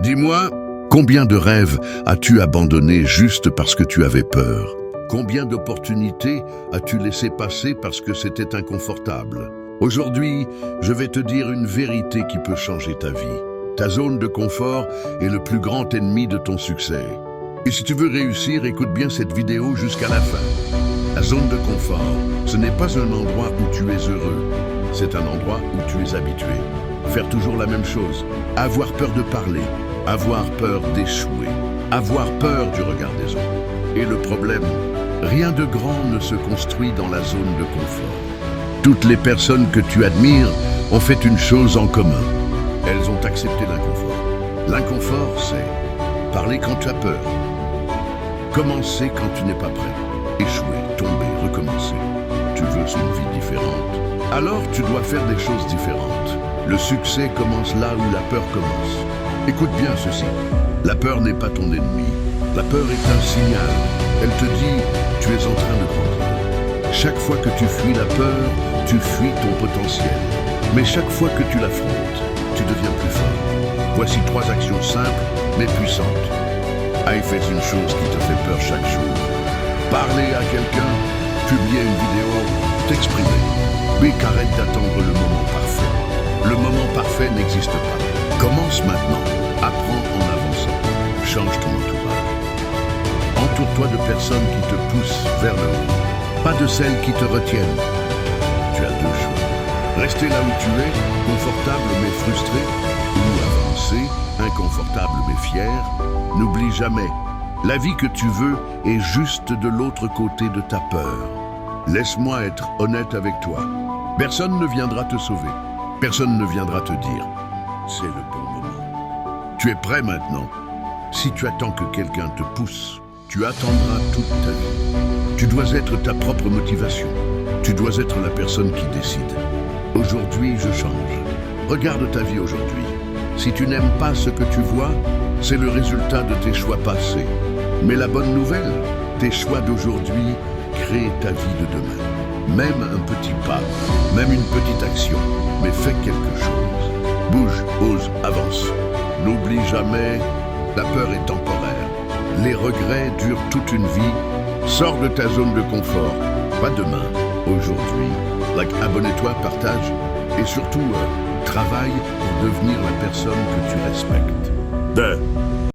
Dis-moi, combien de rêves as-tu abandonnés juste parce que tu avais peur? Combien d'opportunités as-tu laissé passer parce que c'était inconfortable? Aujourd'hui, je vais te dire une vérité qui peut changer ta vie. Ta zone de confort est le plus grand ennemi de ton succès. Et si tu veux réussir, écoute bien cette vidéo jusqu'à la fin. La zone de confort, ce n'est pas un endroit où tu es heureux. C'est un endroit où tu es habitué. Faire toujours la même chose. Avoir peur de parler. Avoir peur d'échouer. Avoir peur du regard des autres. Et le problème, rien de grand ne se construit dans la zone de confort. Toutes les personnes que tu admires ont fait une chose en commun. Elles ont accepté l'inconfort. L'inconfort, c'est parler quand tu as peur. Commencer quand tu n'es pas prêt. Échouer, tomber, recommencer. Tu veux une vie différente. Alors tu dois faire des choses différentes. Le succès commence là où la peur commence. Écoute bien ceci. La peur n'est pas ton ennemi. La peur est un signal. Elle te dit, tu es en train de grandir. Chaque fois que tu fuis la peur, tu fuis ton potentiel. Mais chaque fois que tu l'affrontes, tu deviens plus fort. Voici 3 actions simples, mais puissantes. Aïe, fais une chose qui te fait peur chaque jour. Parler à quelqu'un, publier une vidéo, t'exprimer. Mais qu'arrête d'attendre le moment parfait. Le moment parfait n'existe pas. Commence maintenant. Apprends en avançant. Change ton entourage. Entoure-toi de personnes qui te poussent vers le haut. Pas de celles qui te retiennent. Tu as 2 choix. Rester là où tu es, confortable mais frustré, ou avancer, inconfortable mais fier. N'oublie jamais, la vie que tu veux est juste de l'autre côté de ta peur. Laisse-moi être honnête avec toi. Personne ne viendra te sauver. Personne ne viendra te dire, c'est le bon moment. Tu es prêt maintenant. Si tu attends que quelqu'un te pousse, tu attendras toute ta vie. Tu dois être ta propre motivation. Tu dois être la personne qui décide. Aujourd'hui, je change. Regarde ta vie aujourd'hui. Si tu n'aimes pas ce que tu vois, c'est le résultat de tes choix passés. Mais la bonne nouvelle, tes choix d'aujourd'hui créent ta vie de demain. Même un petit pas, même une petite action, mais fais quelque chose. Bouge, ose, avance. N'oublie jamais, la peur est temporaire. Les regrets durent toute une vie. Sors de ta zone de confort. Pas demain, aujourd'hui. Abonne-toi, partage et surtout, travaille pour devenir la personne que tu respectes.